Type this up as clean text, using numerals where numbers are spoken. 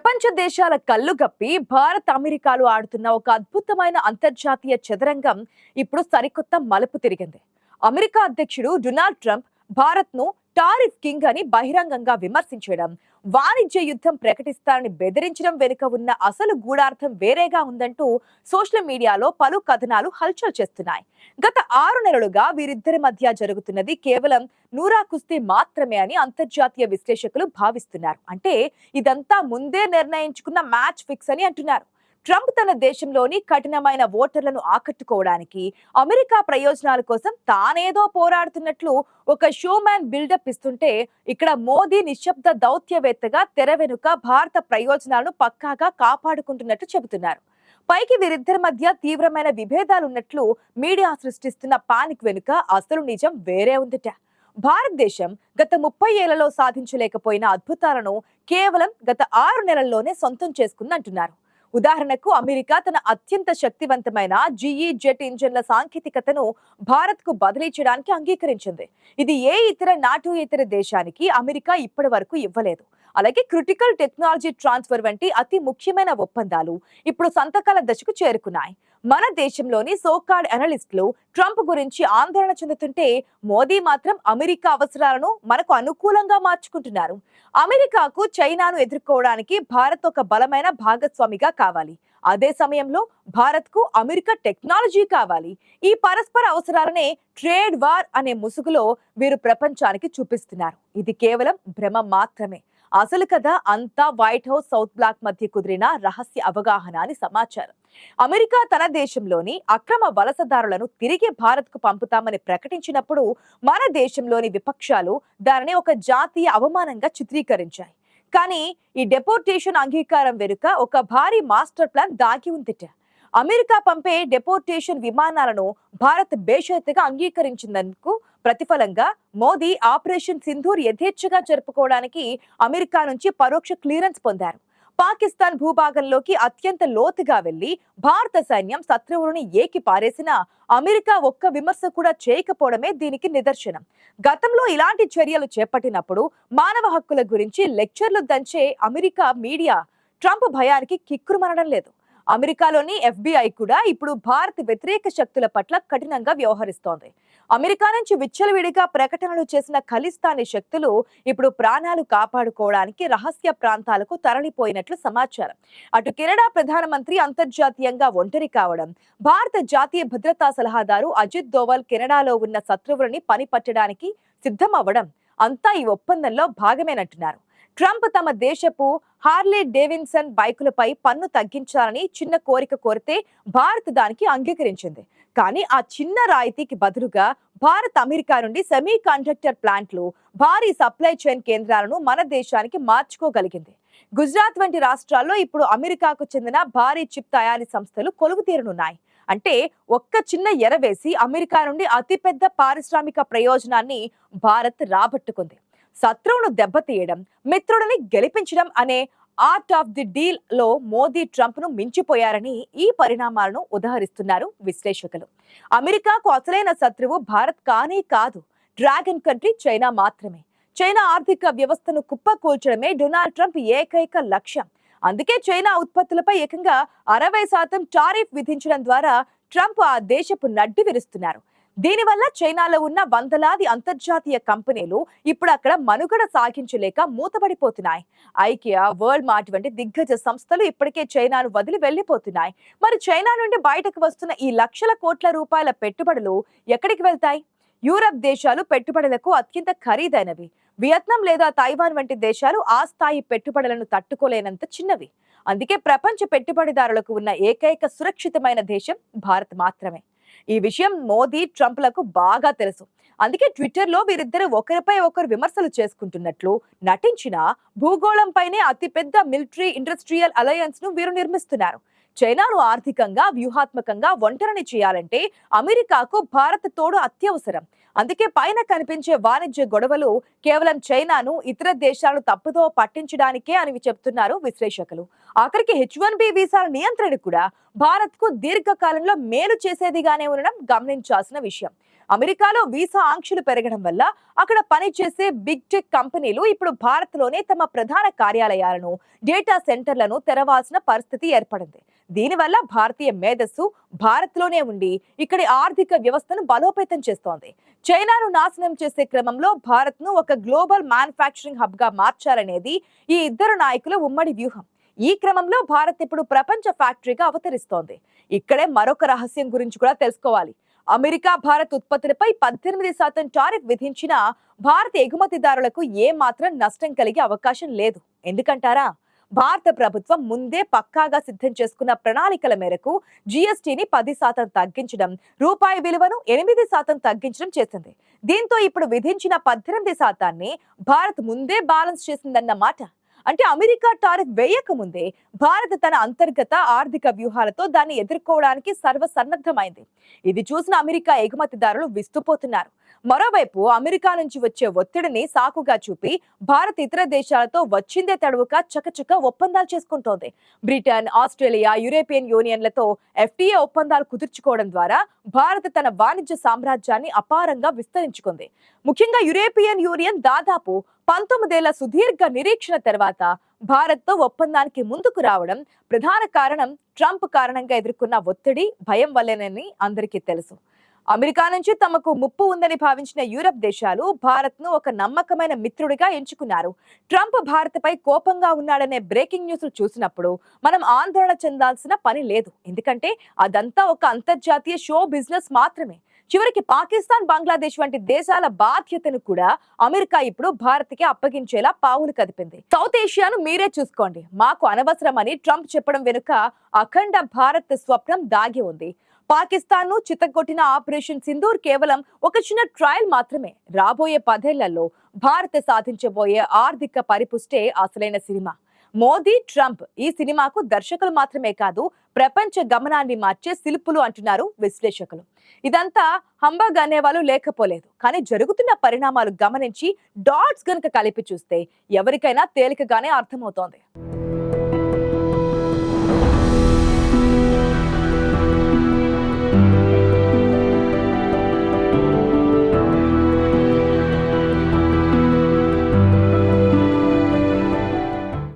ప్రపంచ దేశాల కళ్ళు గప్పి భారత్ అమెరికాలు ఆడుతున్న ఒక అద్భుతమైన అంతర్జాతీయ చదరంగం ఇప్పుడు సరికొత్త మలుపు తిరిగింది. అమెరికా అధ్యక్షుడు డొనాల్డ్ ట్రంప్ భారత్ ను టారిఫ్ కింగ్ అని బహిరంగంగా విమర్శించడం, వాణిజ్య యుద్ధం ప్రకటిస్తారని బెదిరించడం వెనుక ఉన్న అసలు గూఢార్థం వేరేగా ఉందంటూ సోషల్ మీడియాలో పలు కథనాలు హల్చల్ చేస్తున్నాయి. గత 6 నెలలుగా వీరిద్దరి మధ్య జరుగుతున్నది కేవలం నూరా కుస్తీ మాత్రమే అని అంతర్జాతీయ విశ్లేషకులు భావిస్తున్నారు. అంటే ఇదంతా ముందే నిర్ణయించుకున్న మ్యాచ్ ఫిక్స్ అని అంటున్నారు. ట్రంప్ తన దేశంలోని కఠినమైన ఓటర్లను ఆకట్టుకోవడానికి, అమెరికా ప్రయోజనాల కోసం తానేదో పోరాడుతున్నట్లు ఒక షోమ్యాన్ బిల్డప్ ఇస్తుంటే, ఇక్కడ మోదీ నిశ్శబ్ద దౌత్యవేత్తగా తెర వెనుక భారత ప్రయోజనాలను పక్కాగా కాపాడుకుంటున్నట్టు చెబుతున్నారు. పైకి వీరిద్దరి మధ్య తీవ్రమైన విభేదాలున్నట్లు మీడియా సృష్టిస్తున్న పానిక్ వెనుక అసలు నిజం వేరే ఉందిట. భారతదేశం గత 30 ఏళ్లలో సాధించలేకపోయిన అద్భుతాలను కేవలం గత 6 నెలల్లోనే సొంతం చేసుకుందంటున్నారు. ఉదాహరణకు అమెరికా తన అత్యంత శక్తివంతమైన జిఈ జెట్ ఇంజన్ల సాంకేతికతను భారత్ కు బదిలీ చేయడానికి అంగీకరించింది. ఇది ఏ ఇతర నాటో ఇతర దేశానికి అమెరికా ఇప్పటి వరకు ఇవ్వలేదు. అలాగే క్రిటికల్ టెక్నాలజీ ట్రాన్స్ఫర్ వంటి అతి ముఖ్యమైన ఒప్పందాలు ఇప్పుడు సంతకాల దశకు చేరుకున్నాయి. మన దేశంలోని సోకాల్డ్ అనలిస్టులు ట్రంప్ గురించి ఆందోళన చెందుతుంటే, మోదీ మాత్రం అమెరికా అవసరాలను మనకు అనుకూలంగా మార్చుకుంటున్నారు. అమెరికాకు చైనాను ఎదుర్కోవడానికి భారత్ ఒక బలమైన భాగస్వామిగా కావాలి. అదే సమయంలో భారత్ కు అమెరికా టెక్నాలజీ కావాలి. ఈ పరస్పర అవసరాలనే ట్రేడ్ వార్ అనే ముసుగులో వీరు ప్రపంచానికి చూపిస్తున్నారు. ఇది కేవలం భ్రమ మాత్రమే. అసలు కథ అంతా వైట్ హౌస్ సౌత్ బ్లాక్ మధ్య కుదిరిన రహస్య అవగాహన అని సమాచారం. అమెరికా తన దేశంలోని అక్రమ వలసదారులను తిరిగి భారత్ కు పంపుతామని ప్రకటించినప్పుడు మన దేశంలోని విపక్షాలు దానిని ఒక జాతీయ అవమానంగా చిత్రీకరించాయి. కానీ ఈ డెపోర్టేషన్ అంగీకారం వెనుక ఒక భారీ మాస్టర్ ప్లాన్ దాగి ఉందిట. అమెరికా పంపే డెపోర్టేషన్ విమానాలను భారత్ బేషరతుగా అంగీకరించినందుకు ప్రతిఫలంగా మోదీ ఆపరేషన్ సింధూర్ యథేచ్ఛగా జరుపుకోవడానికి అమెరికా నుంచి పరోక్ష క్లియరెన్స్ పొందారు. పాకిస్తాన్ భూభాగంలోకి అత్యంత లోతుగా వెళ్లి భారత సైన్యం శత్రువులను ఏకి పారేసినా అమెరికా ఒక్క విమర్శ కూడా చేయకపోవడమే దీనికి నిదర్శనం. గతంలో ఇలాంటి చర్యలు చేపట్టినప్పుడు మానవ హక్కుల గురించి లెక్చర్లు దంచే అమెరికా మీడియా ట్రంప్ భయానికి కిక్కురుమనడం లేదు. అమెరికాలోని FBI కూడా ఇప్పుడు భారత్ వ్యతిరేక శక్తుల పట్ల కఠినంగా వ్యవహరిస్తోంది. అమెరికా నుంచి విచ్చలవిడిగా ప్రకటనలు చేసిన ఖలిస్తానీ శక్తులు ఇప్పుడు ప్రాణాలు కాపాడుకోవడానికి రహస్య ప్రాంతాలకు తరలిపోయినట్లు సమాచారం. అటు కెనడా ప్రధానమంత్రి అంతర్జాతీయంగా ఒంటరి కావడం, భారత జాతీయ భద్రతా సలహాదారు అజిత్ దోవల్ కెనడాలో ఉన్న శత్రువులని పనిపట్టడానికి సిద్ధమవ్వడం అంతా ఈ ఒప్పందంలో భాగమేనంటున్నారు. ట్రంప్ తమ దేశపు హార్లీ డేవిడ్సన్ బైకులపై పన్ను తగ్గించాలని చిన్న కోరిక కోరితే భారత్ దానికి అంగీకరించింది. కానీ ఆ చిన్న రాయితీకి బదులుగా భారత్ అమెరికా నుండి సెమీ కండక్టర్ ప్లాంట్లు, భారీ సప్లై చైన్ కేంద్రాలను మన దేశానికి మార్చుకోగలిగింది. గుజరాత్ వంటి రాష్ట్రాల్లో ఇప్పుడు అమెరికాకు చెందిన భారీ చిప్ తయారీ సంస్థలు కొలువు తీరనున్నాయి. అంటే ఒక్క చిన్న ఎరవేసి అమెరికా నుండి అతిపెద్ద పారిశ్రామిక ప్రయోజనాన్ని భారత్ రాబట్టుకుంది. శత్రువును దెబ్బతీయడం, మిత్రుడిని గెలిపించడం అనే ఆర్ట్ ఆఫ్ ది డీల్ లో మోదీ ట్రంప్ ను మించిపోయారని ఈ పరిణామాలను ఉదహరిస్తున్నారు విశ్లేషకులు. అమెరికాకు అసలైన శత్రువు భారత్ కానే కాదు, డ్రాగన్ కంట్రీ చైనా మాత్రమే. చైనా ఆర్థిక వ్యవస్థను కుప్పకూల్చడమే డొనాల్డ్ ట్రంప్ ఏకైక లక్ష్యం. అందుకే చైనా ఉత్పత్తులపై ఏకంగా 60% టారిఫ్ విధించడం ద్వారా ట్రంప్ ఆ దేశపు నడ్డి విరుస్తున్నారు. దీనివల్ల చైనాలో ఉన్న వందలాది అంతర్జాతీయ కంపెనీలు ఇప్పుడు అక్కడ మనుగడ సాగించలేక మూతపడిపోతున్నాయి. ఐకియా, వరల్డ్ మార్ట్ వంటి దిగ్గజ సంస్థలు ఇప్పటికే చైనాను వదిలి వెళ్లిపోతున్నాయి. మరి చైనా నుండి బయటకు వస్తున్న ఈ లక్షల కోట్ల రూపాయల పెట్టుబడులు ఎక్కడికి వెళ్తాయి? యూరప్ దేశాలు పెట్టుబడులకు అత్యంత ఖరీదైనవి. వియత్నాం లేదా తైవాన్ వంటి దేశాలు ఆ స్థాయి పెట్టుబడులను తట్టుకోలేనంత చిన్నవి. అందుకే ప్రపంచ పెట్టుబడిదారులకు ఉన్న ఏకైక సురక్షితమైన దేశం భారత్ మాత్రమే. ఈ విషయం మోదీ, ట్రంప్లకు బాగా తెలుసు. అందుకే ట్విట్టర్లో వీరిద్దరు ఒకరిపై ఒకరు విమర్శలు చేసుకుంటున్నట్లు నటించిన భూగోళంపైనే అతిపెద్ద మిలిటరీ ఇండస్ట్రియల్ అలయన్స్ ను వీరు నిర్మిస్తున్నారు. చైనాను ఆర్థికంగా, వ్యూహాత్మకంగా ఒంటరిని చేయాలంటే అమెరికాకు భారత్ తోడు అత్యవసరం. అందుకే పైన కనిపించే వాణిజ్య గొడవలు కేవలం చైనాను, ఇతర దేశాలను తప్పుదో పట్టించడానికే అని చెప్తున్నారు విశ్లేషకులు. ఆఖరికి H1B వీసాల నియంత్రణ కూడా భారత్ కు దీర్ఘకాలంలో మేలు చేసేదిగానే ఉండడం గమనించాల్సిన విషయం. అమెరికాలో వీసా ఆంక్షలు పెరగడం వల్ల అక్కడ పనిచేసే బిగ్ టెక్ కంపెనీలు ఇప్పుడు భారత్లోనే తమ ప్రధాన కార్యాలయాలను, డేటా సెంటర్లను తెరవాల్సిన పరిస్థితి ఏర్పడింది. దీనివల్ల భారతీయ మేధస్సు భారత్లోనే ఉండి ఇక్కడి ఆర్థిక వ్యవస్థను బలోపేతం చేస్తోంది. చైనాను నాశనం చేసే క్రమంలో భారత్ను ఒక గ్లోబల్ మ్యానుఫ్యాక్చరింగ్ హబ్గా మార్చాలనేది ఈ ఇద్దరు నాయకుల ఉమ్మడి వ్యూహం. ఈ క్రమంలో భారత్ ఇప్పుడు ప్రపంచ ఫ్యాక్టరీగా అవతరిస్తోంది. ఇక్కడే మరొక రహస్యం గురించి కూడా తెలుసుకోవాలి. అమెరికా భారత్ ఉత్పత్తులపై 18% టారిఫ్ విధించిన భారత ఎగుమతిదారులకు ఏ మాత్రం నష్టం కలిగే అవకాశం లేదు. ఎందుకంటారా? భారత ప్రభుత్వం ముందే పక్కాగా సిద్ధం చేసుకున్న ప్రణాళికల మేరకు జీఎస్టీని 10% తగ్గించడం, రూపాయి విలువను 8% తగ్గించడం చేసింది. దీంతో ఇప్పుడు విధించిన 18% భారత్ ముందే బ్యాలెన్స్ చేసిందన్నమాట. అంటే అమెరికా టారిఫ్ వేయక ముందే భారత్ తన అంతర్గత ఆర్థిక వ్యూహాలతో దాన్ని ఎదుర్కోవడానికి సర్వసన్నద్ధమైంది. ఇది చూసిన అమెరికా ఎగుమతిదారులు విస్తుపోతున్నారు. మరోవైపు అమెరికా నుంచి వచ్చే ఒత్తిడిని సాకుగా చూపి భారత్ ఇతర దేశాలతో వచ్చిందే తడవుక చకచక ఒప్పందాలు చేసుకుంటోంది. బ్రిటన్, ఆస్ట్రేలియా, యూరోపియన్ యూనియన్లతో ఎఫ్టీఏ ఒప్పందాలు కుదుర్చుకోవడం ద్వారా భారత్ తన వాణిజ్య సామ్రాజ్యాన్ని అపారంగా విస్తరించుకుంది. ముఖ్యంగా యూరోపియన్ యూనియన్ దాదాపు 19 ఏళ్ల సుదీర్ఘ నిరీక్షణ తర్వాత భారత్తో ఒప్పందానికి ముందుకు రావడం ప్రధాన కారణం ట్రంప్ కారణంగా ఎదుర్కొన్న ఒత్తిడి, భయం వల్లేనని అందరికీ తెలుసు. అమెరికా నుంచి తమకు ముప్పు ఉందని భావించిన యూరప్ దేశాలు భారత్ను ఒక నమ్మకమైన మిత్రుడిగా ఎంచుకున్నారు. ట్రంప్ భారత్పై కోపంగా ఉన్నాడనే బ్రేకింగ్ న్యూస్ చూసినప్పుడు మనం ఆందోళన చెందాల్సిన పని లేదు. ఎందుకంటే అదంతా ఒక అంతర్జాతీయ షో బిజినెస్ మాత్రమే. చివరికి పాకిస్తాన్, బంగ్లాదేశ్ వంటి దేశాల బాధ్యతను కూడా అమెరికా ఇప్పుడు భారత్కి అప్పగించేలా పావులు కదిపింది. సౌత్ ఏషియాను మీరే చూసుకోండి, మాకు అనవసరమని ట్రంప్ చెప్పడం వెనుక అఖండ భారత్ స్వప్నం దాగి ఉంది. పాకిస్తాన్ ను చితగొట్టిన ఆపరేషన్ సింధూర్ కేవలం ఒక చిన్న ట్రయల్ మాత్రమే. రాబోయే 10 ఏళ్లలో భారత్ సాధించబోయే ఆర్థిక పరిపుష్టే అసలైన సినిమా. మోదీ, ట్రంప్ ఈ సినిమాకు దర్శకులు మాత్రమే కాదు, ప్రపంచ గమనాన్ని మార్చే శిల్పులు అంటున్నారు విశ్లేషకులు. ఇదంతా హంబాగ్ అనేవాళ్ళు లేకపోలేదు, కానీ జరుగుతున్న పరిణామాలు గమనించి డాట్స్ గనుక కలిపి చూస్తే ఎవరికైనా తేలికగానే అర్థమవుతోంది.